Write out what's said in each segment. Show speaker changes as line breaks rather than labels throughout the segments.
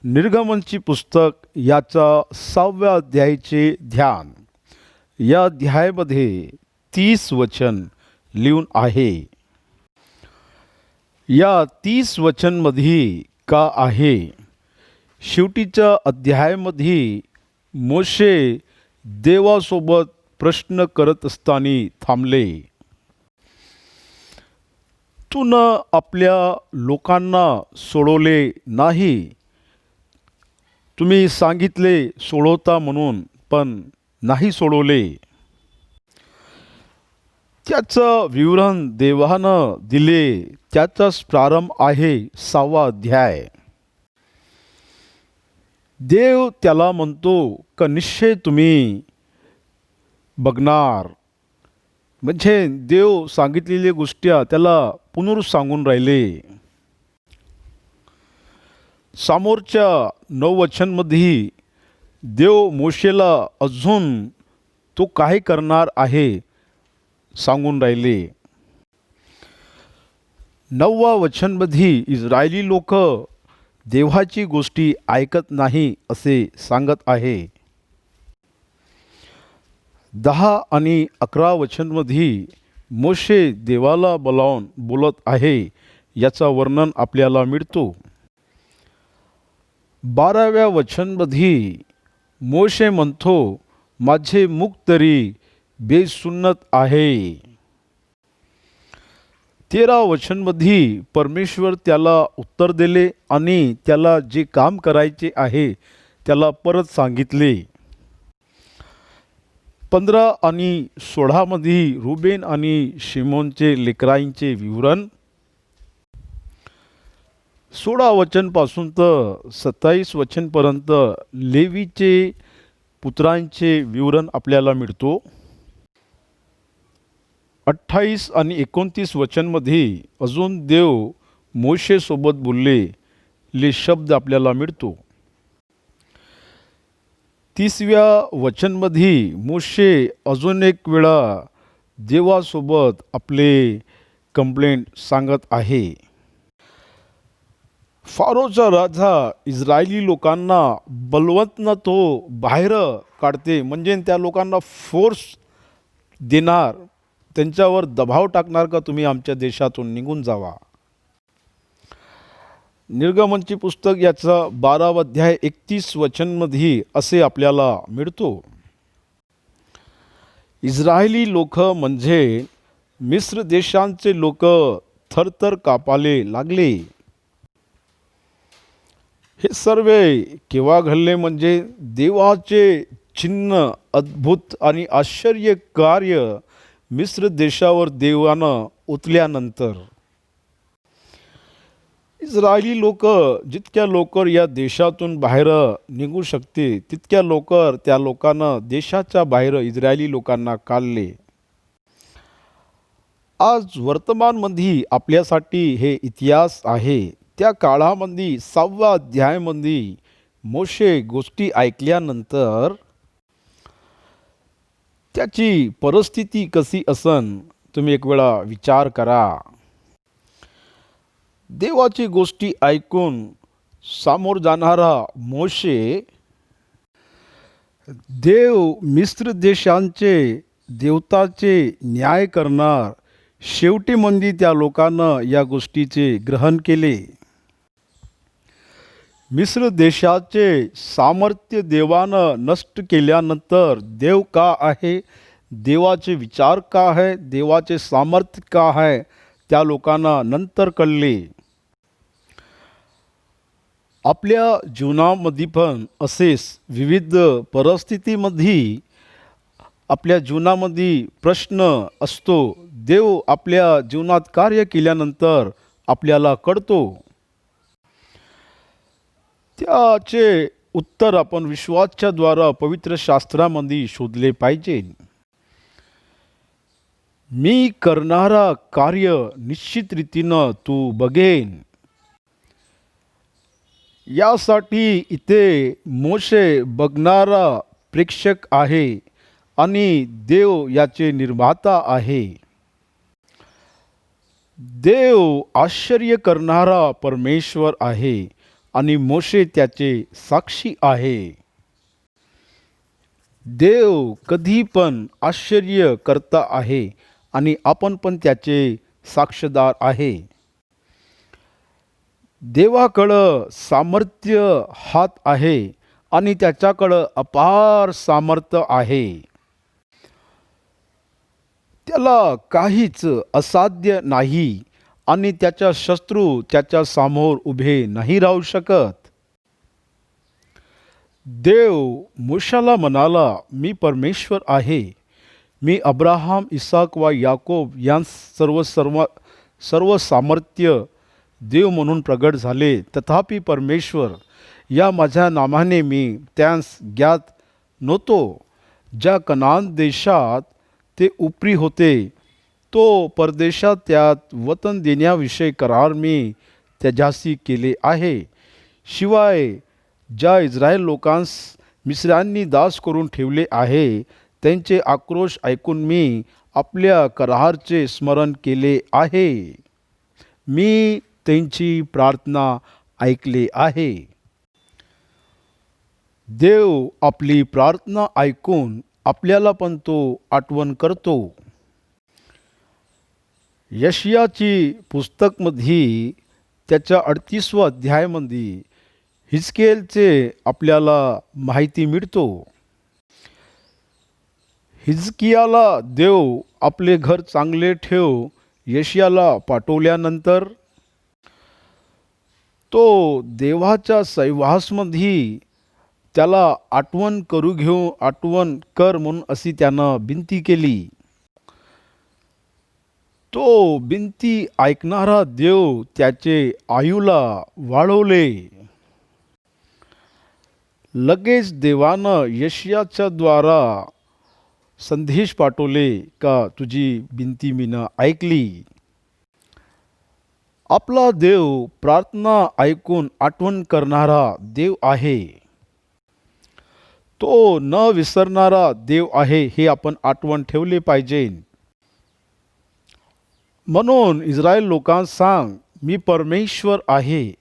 निर्गमनची पुस्तक याचा 6व्या अध्यायाचे ध्यान. या अध्यायामध्ये 30 वचन लिहून आहे. या 30 वचनमध्ये का आहे? शेवटीच्या अध्यायामध्ये मोशे देवासोबत प्रश्न करत असताना थांबले. तू न आपल्या लोकांना सोडवले नाही. तुम्ही सांगितले सोडवता म्हणून, पण नाही सोडवले. त्याचं विवरण देवानं दिले. त्याचाच प्रारंभ आहे 6वा अध्याय. देव त्याला म्हणतो का निश्चय तुम्ही बघणार. म्हणजे देव सांगितलेल्या गोष्टी त्याला पुनरुसांगून राहिले. समोरच्या 9 वचनमध्ये देव मोशेला अजून तो काय करणार आहे सांगून राहिले. 9व्या वचनमध्ये इस्रायली लोक देवाची गोष्टी ऐकत नाही असे सांगत आहे. 10 आणि 11 वचनमध्ये मोशे देवाला बोलावून बोलत आहे याचा वर्णन आपल्याला मिळतो. 12व्या वचनमध्ये मोशे म्हणतो माझे मुख तरी बेसुन्नत आहे. 13 वचनमध्ये परमेश्वर त्याला उत्तर दिले आणि त्याला जे काम करायचे आहे त्याला परत सांगितले. 15 आणि 16 मध्ये रुबेन आणि शिमोनचे लेकरांचे विवरण. 16 वचनपासून तर 27 वचनपर्यंत लेवीचे पुत्रांचे विवरण आपल्याला मिळतो. 28 आणि 29 वचनमध्ये अजून देव मोशेसोबत बोललेले शब्द आपल्याला मिळतो. 30व्या वचनमध्ये मोशे अजून एक वेळा देवासोबत आपले कंप्लेंट सांगत आहे. फारोचा राजा इस्रायली लोकांना बलवंतनं तो बाहेर काढते. म्हणजे त्या लोकांना फोर्स देणार, त्यांच्यावर दबाव टाकणार का तुम्ही आमच्या देशातून निघून जावा. निर्गमनची पुस्तक याचा 12वा अध्याय 31 वचनमध्ये असे आपल्याला मिळतो. इस्रायली लोक म्हणजे मिस्र देशांचे लोक थरथर कापाले लागले. हे सर्व केव्हा घडले? म्हणजे देवाचे चिन्ह, अद्भुत आणि आश्चर्य कार्य मिस्र देशावर देवानं उतल्यानंतर इस्रायली लोक जितक्या लवकर या देशातून बाहेर निघू शकते तितक्या लवकर त्या लोकांना देशाच्या बाहेर इस्रायली लोकांना काढले. आज वर्तमानमध्ये आपल्यासाठी हे इतिहास आहे. त्या काळामध्ये 6व्या अध्यायामध्ये मोशे गोष्टी ऐकल्यानंतर त्याची परिस्थिती कशी असन तुम्ही एक वेळा विचार करा. देवाची गोष्टी ऐकून सामोर जाणारा मोशे, देव मिस्र देशांचे देवताचे न्याय करणार, शेवटी म्हणजे त्या लोकांना या गोष्टीचे ग्रहण केले. मिस्र देशाचे सामर्थ्य देवानं नष्ट केल्यानंतर देव का आहे, देवाचे विचार का आहे, देवाचे सामर्थ्य का आहे त्या लोकांना नंतर कळले. आपल्या जीवनामध्ये पण असेच विविध परिस्थितीमध्ये आपल्या जीवनामध्ये प्रश्न असतो. देव आपल्या जीवनात कार्य केल्यानंतर आपल्याला कळतो. त्याचे उत्तर आपण विश्वासाच्या द्वारा पवित्र शास्त्रामध्ये शोधले पाहिजे. मी करणारा कार्य निश्चित रीतीनं तू बघेन. यासाठी इथे मोशे बघणारा प्रेक्षक आहे आणि देव याचे निर्माता आहे. देव आश्चर्य करणारा परमेश्वर आहे आणि मोशे त्याचे साक्षी आहे. देव कधी पण आश्चर्य करता आहे आणि आपण पण त्याचे साक्षीदार आहे. देवाकडं सामर्थ्य हात आहे आणि त्याच्याकडं अपार सामर्थ्य आहे. त्याला काहीच असाध्य नाही आणि त्याच्या शत्रू त्याच्या समोर उभे नाही राहू शकत. देव मोशाला म्हणाला, मी परमेश्वर आहे. मी अब्राहाम, इसाक व याकोब यांस सर्व सामर्थ्य देव म्हणून प्रगट झाले. तथापि परमेश्वर या माझ्या नामाने मी त्यांस ज्ञात नव्हतो. ज्या कनान देशात ते उपरी होते तो परदेशात त्यात वतन देण्याविषयी करार मी त्याच्याशी केले आहे. शिवाय ज्या इस्रायल लोकांस मिस्रांनी दास करून ठेवले आहे त्यांचे आक्रोश ऐकून मी आपल्या कराराचे स्मरण केले आहे. मी त्यांची प्रार्थना ऐकली आहे. देव आपली प्रार्थना ऐकून आपल्याला पण तो आठवण करतो. यशायाची पुस्तकमध्ये त्याच्या 38व्या अध्यायामध्ये हिजकियेलचे आपल्याला माहिती मिळतो. हिजकियाला देव आपले घर चांगले ठेव यशायाला पाठवल्यानंतर तो देवाच्या सहवासमध्ये त्याला आठवण कर म्हणून अशी त्यानं विनंती केली. तो विनंती ऐकणारा देव त्याचे आयुला वाढवले. लगेच देवानं यशायाच्या द्वारा संदेश पाठवले का तुझी विनंती मीनं ऐकली. आपला देव प्रार्थना ऐकून आठवण करणारा देव आहे. तो न विसरणारा देव आहे हे आपण आठवण ठेवले पाहिजे. म्हणून इस्रायल लोकांस सांग, मी परमेश्वर आहे.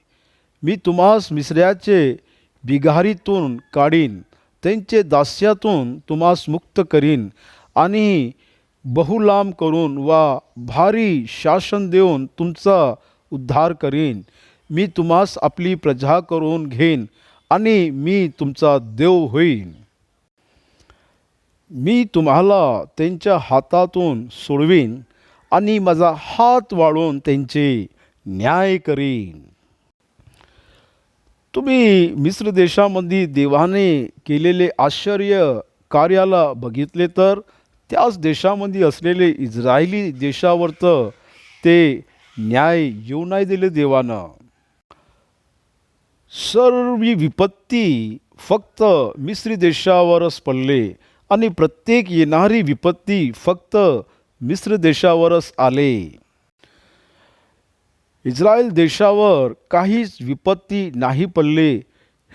मी तुम्हास मिस्राचे बिगारीतून काढीन, त्यांचे दास्यातून तुम्हास मुक्त करीन आणि बहुलाम करून वा भारी शासन देऊन तुमचा उद्धार करीन. मी तुम्हास आपली प्रजा करून घेईन आणि मी तुमचा देव होईन. मी तुम्हाला त्यांच्या हातातून सोडवीन आणि माझा हात वाढवून त्यांचे न्याय करीन. तुम्ही मिस्र देशामध्ये देवाने केलेले आश्चर्य कार्याला बघितले तर त्याच देशामध्ये असलेले इस्रायली देशावर तर ते न्याय येऊ नाही दिले देवानं. सर्व विपत्ती फक्त मिस्री देशावरच पडले आणि प्रत्येक येणारी विपत्ती फक्त मिस्र देशावरच आले. इस्रायल देशावर काहीच विपत्ती नाही पडले.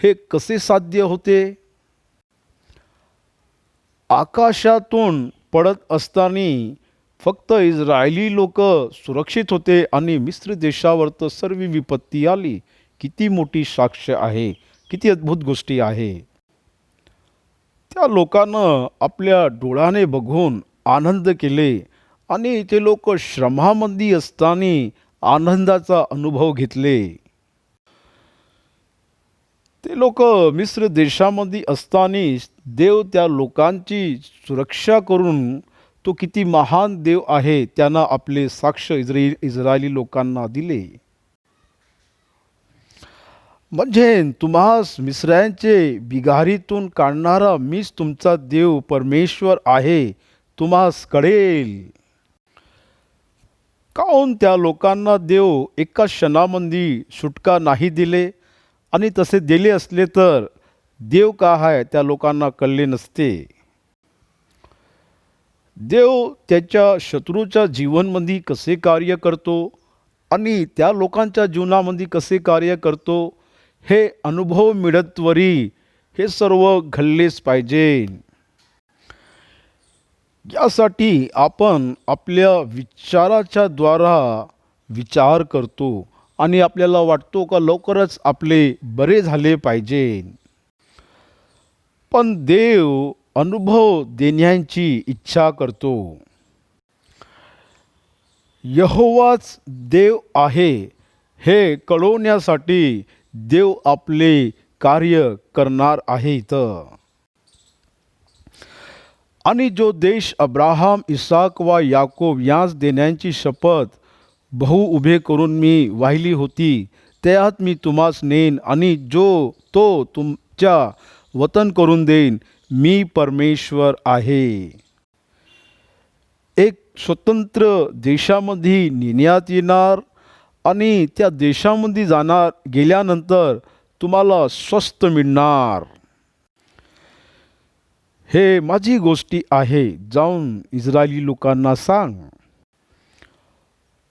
हे कसे साध्य होते? आकाशातून पडत असताना फक्त इस्रायली लोक सुरक्षित होते आणि मिस्र देशावर तर सर्व विपत्ती आली. किती मोठी साक्ष आहे, किती अद्भुत गोष्टी आहे. त्या लोकांना आपल्या डोळ्याने बघून आनंद केले आणि ते लोक श्रमामध्ये असताना आनंदाचा अनुभव घेतले. ते लोक मिस्र देशामध्ये असताना देव त्या लोकांची सुरक्षा करून तो किती महान देव आहे त्यांना आपले साक्ष इस्रायली लोकांना दिले. म्हणजे तुम्हास मिस्रांचे बिगारीतून काढणारा मीच तुमचा देव परमेश्वर आहे तुम्हास कळेल. काहून त्या लोकांना देव एका क्षणामध्ये सुटका नाही दिले आणि तसे दिले असले तर देव का आहे त्या लोकांना कळले नसते. देव त्याच्या शत्रूच्या जीवनमध्ये कसे कार्य करतो आणि त्या लोकांच्या जीवनामध्ये कसे कार्य करतो हे अनुभव मिळतवरी हे सर्व घडलेच पाहिजे. यासाठी आपण आपल्या विचाराच्या द्वारा विचार करतो आणि आपल्याला वाटतो का लवकरच आपले बरे झाले पाहिजे. पण देव अनुभव देण्याची इच्छा करतो. यहोवाच देव आहे हे कळवण्यासाठी देव आपले कार्य करणार आहे इथं. आणि जो देश अब्राहम, इसाक व याकोब यास देण्याची शपथ बहु उभे करून मी वाहिली होती, त्यात मी तुम्हास नेन आणि तो तुमच्या वतन करून देईन. मी परमेश्वर आहे. एक स्वतंत्र देशामध्ये नेण्यात येणार आणि त्या देशामध्ये गेल्यानंतर तुम्हाला स्वस्थ मिळणार. हे माझी गोष्टी आहे. जाऊन इस्रायली लोकांना सांग.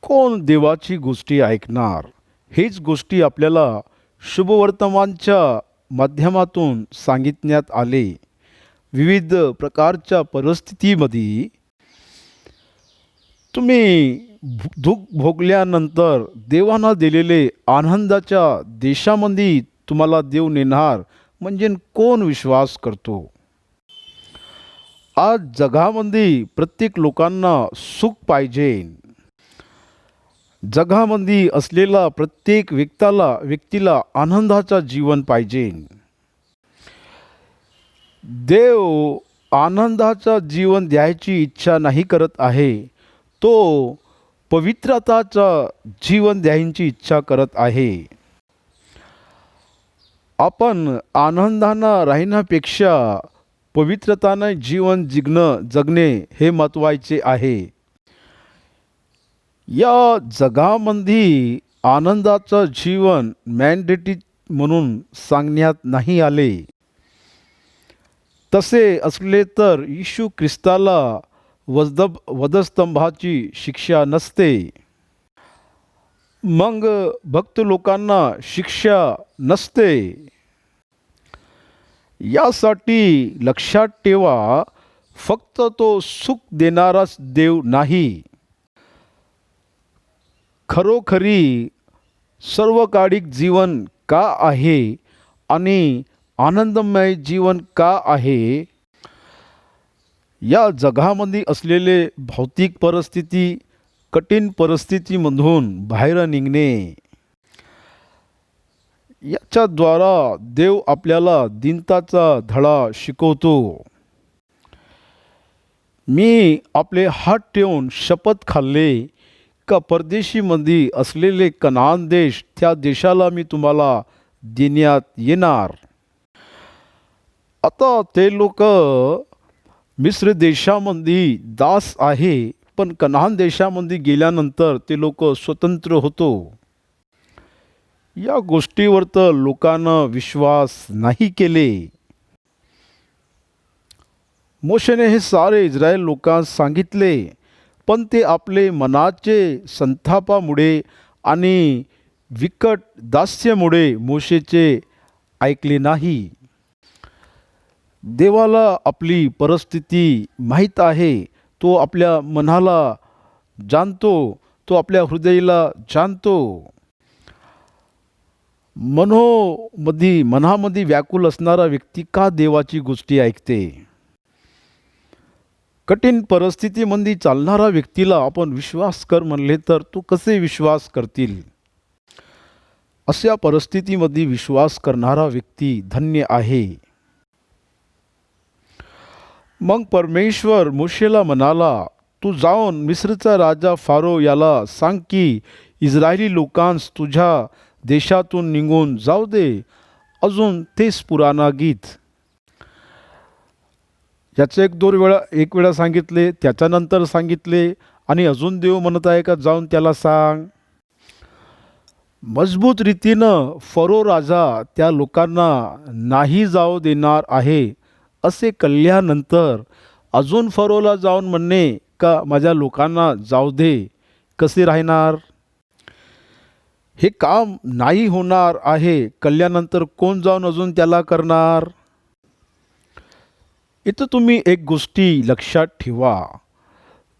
कोण देवाची गोष्टी ऐकणार? हेच गोष्टी आपल्याला शुभवर्तमानच्या माध्यमातून सांगितण्यात आले. विविध प्रकारच्या परिस्थितीमध्ये तुम्ही दुःख भोगल्यानंतर देवानं दिलेले आनंदाच्या देशामध्ये तुम्हाला देव नेणार म्हणजे कोण विश्वास करतो? आज जगामध्ये प्रत्येक लोकांना सुख पाहिजे. जगामध्ये असलेला प्रत्येक व्यक्तीला आनंदाचा जीवन पाहिजे. देव आनंदाचा जीवन द्यायची इच्छा नाही करत आहे. तो पवित्रताचा जीवन द्यायची इच्छा करत आहे. आपण आनंदानं राहण्यापेक्षा पवित्रताने जीवन जगणे हे महत्त्वाचे आहे. या जगामध्ये आनंदाचं जीवन मॅन्डेटरी म्हणून सांगण्यात नाही आले. तसे असले तर येशू ख्रिस्ताला वधस्तंभाची शिक्षा नसते. मग भक्त लोकांना शिक्षा नसते. यासाठी लक्षात ठेवा, फक्त तो सुख देणाराच देव नाही. खरोखरी सर्वकालिक जीवन का आहे आणि आनंदमय जीवन का आहे? या जगामध्ये असलेले भौतिक परिस्थिती, कठीण परिस्थितीमधून बाहेर निघणे, याच्याद्वारा देव आपल्याला दीनताचा धडा शिकवतो. मी आपले हात ठेवून शपथ खाल्ले का परदेशीमध्ये असलेले कनान देश, त्या देशाला मी तुम्हाला देण्यात येणार. आता ते लोक मिस्र देशामध्ये दास आहे, पण कनान देशामध्ये गेल्यानंतर ते लोक स्वतंत्र होतो. या गोष्टीवर तर लोकांना विश्वास नाही केले. मोशेने हे सारे इस्रायल लोकांस सांगितले, पण ते आपले मनाचे संतापामुळे आणि विकट दास्यामुळे मोशेचे ऐकले नाही. देवाला आपली परिस्थिती माहीत आहे. तो आपल्या मनाला जाणतो, तो आपल्या हृदयाला जाणतो. मनामध्ये व्याकुल असणारा व्यक्ती का देवाची गोष्टी ऐकते? कठीण परिस्थितीमध्ये चालणारा व्यक्तीला आपण विश्वास कर म्हणले तर तो कसे विश्वास करतील? अशा परिस्थितीमध्ये विश्वास करणारा व्यक्ती धन्य आहे. मग परमेश्वर मोशेला म्हणाला, तू जाऊन मिस्रचा राजा फारो याला सांग की इस्रायली लोकांस तुझ्या देशातून निघून जाऊ दे. अजून तेच पुराणा गीत. याचं एक वेळा सांगितले, त्याच्यानंतर सांगितले आणि अजून देव म्हणत आहे का जाऊन त्याला सांग. मजबूत रीतीनं फरो राजा त्या लोकांना नाही जाऊ देणार आहे असे कळल्यानंतर अजून फरोला जाऊन म्हणणे का माझ्या लोकांना जाऊ दे, कसे राहणार? हे काम नाही होणार आहे कळल्यानंतर कोण जाऊन अजून त्याला करणार? इथं तुम्ही एक गोष्टी लक्षात ठेवा.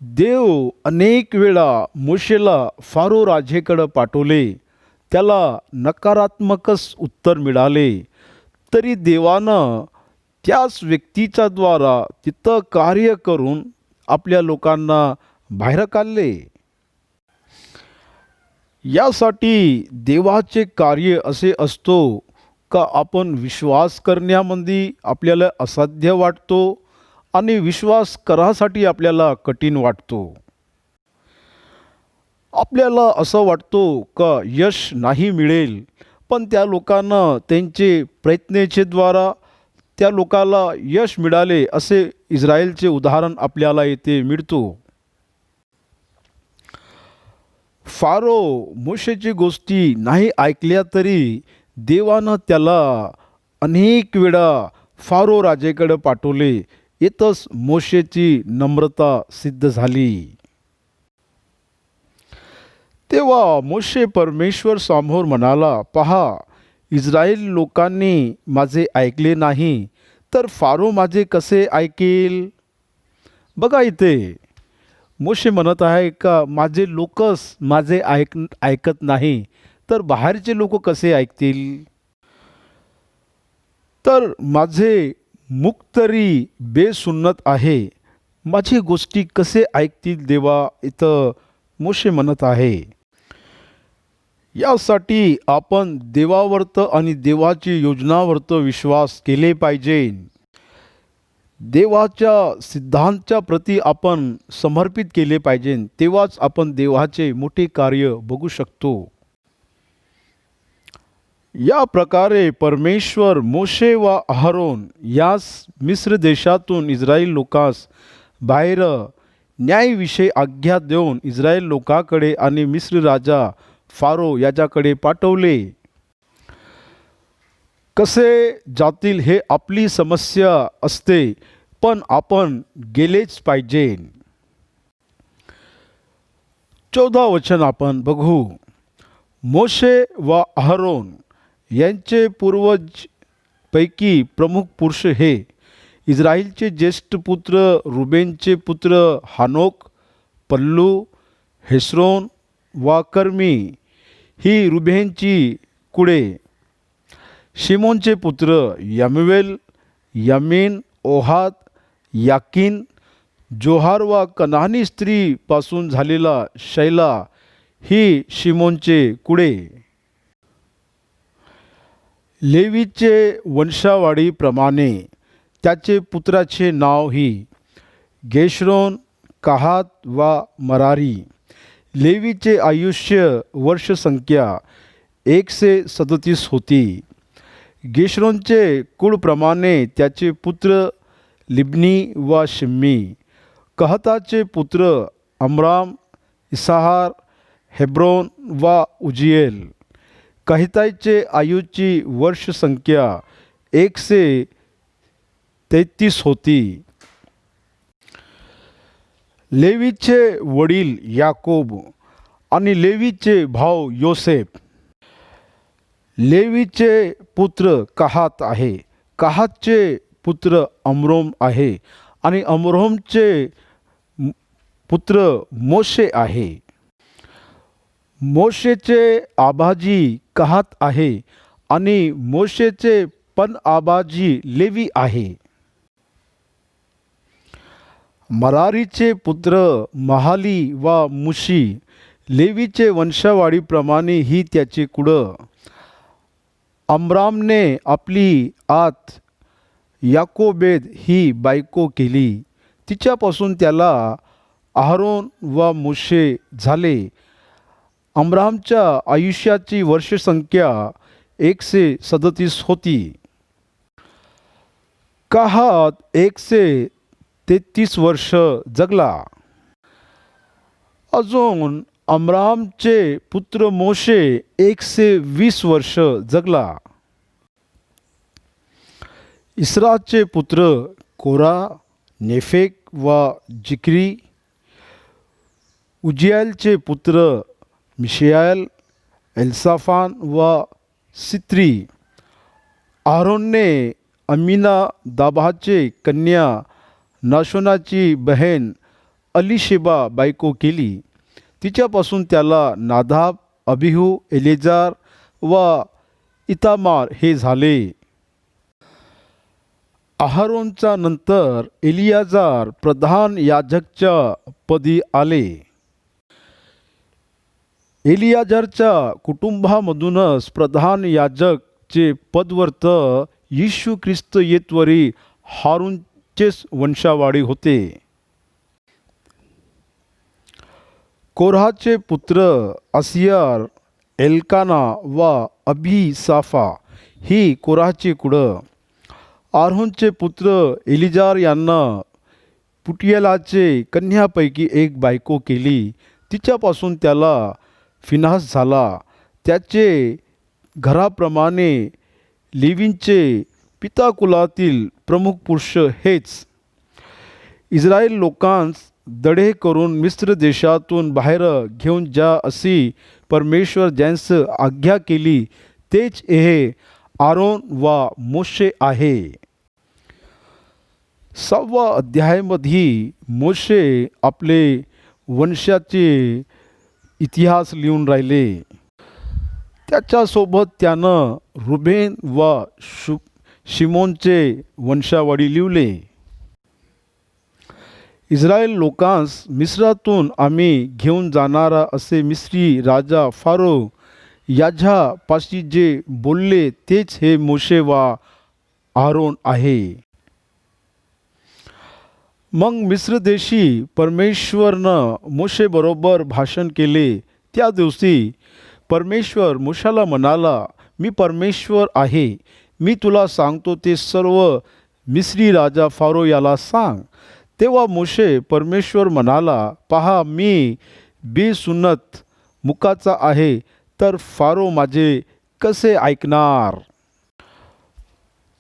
देव अनेक वेळा मोशेला फारो राजेकडे पाठवले. त्याला नकारात्मकच उत्तर मिळाले, तरी देवानं त्याच व्यक्तीच्या द्वारा तिथं कार्य करून आपल्या लोकांना बाहेर काढले. यासाठी देवाचे कार्य असे असतो का आपण विश्वास करण्यामध्ये आपल्याला असाध्य वाटतो आणि विश्वास करासाठी आपल्याला कठीण वाटतो. आपल्याला असं वाटतो का यश नाही मिळेल, पण त्या लोकांना त्यांचे प्रयत्नाचे द्वारा त्या लोकाला यश मिळाले असे इस्रायलचे उदाहरण आपल्याला येथे मिळतो. फारो मोशेची गोष्टी नाही ऐकल्या तरी देवानं त्याला अनेक वेळा फारो राजेकडे पाठवले. येतच मोशेची नम्रता सिद्ध झाली. तेव्हा मोशे परमेश्वर समोर म्हणाला, पहा, इस्रायल लोकांनी माझे ऐकले नाही, तर फारो माझे कसे ऐकेल. बघा इथे मोशे म्हणत आहे का माझे लोकच माझे ऐकत नाही, तर बाहेरचे लोक कसे ऐकतील. तर माझे मुख तरी बेसुन्नत आहे, माझी गोष्टी कसे ऐकतील देवा, इथं मोशे म्हणत आहे. यासाठी आपण देवावरत आणि देवाची योजनावरत विश्वास केले पाहिजे. देवाच्या सिद्धांताच्या प्रती आपण समर्पित केले पाहिजे, तेव्हाच आपण देवाचे मोठे कार्य बघू शकतो. या प्रकारे परमेश्वर मोशे व अहरोन यास मिस्र देशातून इस्रायल लोकांस बाहेर न्यायविषयी आज्ञा देऊन इस्रायल लोकांकडे आणि मिस्र राजा फारो याच्याकडे पाठवले. कसे जातील हे आपली समस्या असते, पण आपण गेलेच पाहिजे. 14 वचन आपण बघू. मोशे व अहरोन यांचे पूर्वज पैकी प्रमुख पुरुष हे इस्रायलचे ज्येष्ठ पुत्र रुबेनचे पुत्र हानोक, पल्लू, हेस्रोन व कर्मी ही रुबेनची कुळे. शिमोनचे पुत्र यमुवेल, यमीन, ओहाद, याकीन, जोहार व कनानी स्त्रीपासून झालेला शैला ही शिमोनचे कुळे. लेवीचे वंशावळीप्रमाणे त्याचे पुत्राचे नाव ही गेशरोन, कहात व मरारी. लेवीचे आयुष्य वर्षसंख्या 137 होती. गेशरोनचे कुळप्रमाणे त्याचे पुत्र लिब्नी व शिम्मी. कहताचे पुत्र अमराम, इसाहार, हेब्रोन व उजिएल. कहिताचे आयुची वर्षसंख्या 133 होती. लेवीचे वडील याकोब आणि लेवीचे भाऊ योसेफ. लेवीचे पुत्र कहात आहे, कहातचे पुत्र अमरोम आहे आणि अमरोमचे पुत्र मोशे आहे. मोशेचे आबाजी कहात आहे आणि मोशेचे पण आबाजी लेवी आहे. मरारीचे पुत्र महाली व मुशी. लेवीचे वंशावळीप्रमाणे ही त्याची कुळं. अमरामने आपली आत याकोबेद ही बायको केली, तिच्यापासून त्याला अहरोन व मोशे झाले. अमरामच्या आयुष्याची वर्षसंख्या 137 होती. कहात 133 वर्ष जगला. अजून अमरामचे पुत्र मोशे 120 वर्ष जगला. इस्राचे पुत्र कोरा, नेफेक व जिक्री. उजियालचे पुत्र मिशाएल, एल्साफान व सित्री. अहरोनने अमीनादाबाचे कन्या नाशोनाची बहीण अलिशेबा बायको केली, तिच्यापासून त्याला नादाब, अबिहू, एलेजार व इतामार हे झाले. अहारोनच्या नंतर एलियाजार प्रधान याजकच्या पदी आले. एलियाजारच्या कुटुंबामधूनच प्रधान याजकचे पदवर्त येशू ख्रिस्त येतवरी हारूनचेच वंशावळी होते. कोऱ्हाचे पुत्र असियार, एल्काना व अभिसाफा ही कोऱ्हाची कुळं. आरोनचे पुत्र एलिजार यांना पुटियेलाचे कन्यापैकी एक बायको केली. तिच्यापासून त्याला फिनास झाला. त्याचे घराप्रमाणे लेवींचे पिताकुलातील प्रमुख पुरुष हेच. इस्रायल लोकांस दडे करून मिस्र देशातून बाहेर घेऊन जा अशी परमेश्वर ज्यांस आज्ञा केली तेच हे आरोन व मोशे आहे. 6व्या अध्यायामध्ये मोशे आपले वंशाचे इतिहास लिहून राहिले. त्याच्यासोबत त्यानं रुबेन व शिमोनचे वंशावळी लिवले. इस्रायल लोकांस मिस्रातून आम्ही घेऊन जाणारा असे मिस्री राजा फारो याच्यापाशी जे बोलले तेच हे मोशे व आरोन आहे. मग मिस्र देशी परमेश्वरनं मोशेबरोबर भाषण केले. त्या दिवशी परमेश्वर मोशाला म्हणाला, मी परमेश्वर आहे. मी तुला सांगतो ते सर्व मिस्री राजा फारो याला सांग. तेव्हा मोशे परमेश्वर म्हणाला, पहा मी बेसुन्नत मुखाचा आहे, तर फारो माझे कसे ऐकणार.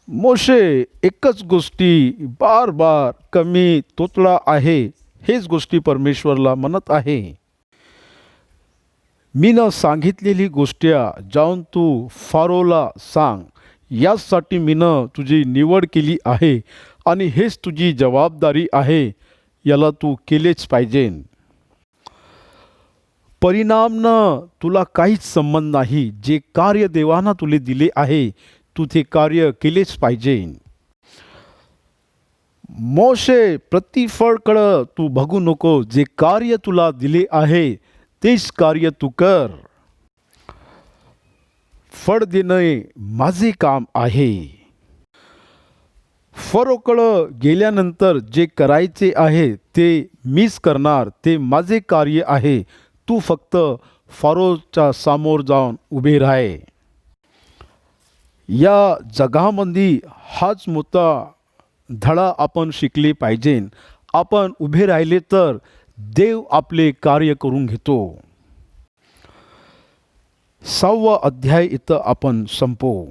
मोशे एकच गोष्टी बार बार कमी तोतला आहे. हेच गोष्टी परमेश्वरला म्हणत आहे. मीनं सांगितलेली गोष्ट्या जाऊन तू फारोला सांग. यासाठी मीनं तुझी निवड केली आहे आणि हेच तुझी जबाबदारी आहे. याला तू केलेच पाहिजे. परिणामनं तुला काहीच संबंध नाही. जे कार्य देवानं तुला दिले आहे तू ते कार्य केलेच पाहिजे. मोशे प्रतिफळकडं तू बघू नको. जे कार्य तुला दिले आहे तेच कार्य तू कर. फळ देणे माझे काम आहे. फरोकडं गेल्यानंतर जे करायचे आहे ते मीच करणार. ते माझे कार्य आहे. तू फक्त फारोच्या समोर जाऊन उभे राहे. या जगामध्ये हाच मोठा धडा आपण शिकले पाहिजे. आपण उभे राहिले तर देव आपले कार्य करून घेतो. 6वा अध्याय इथं आपण संपवू.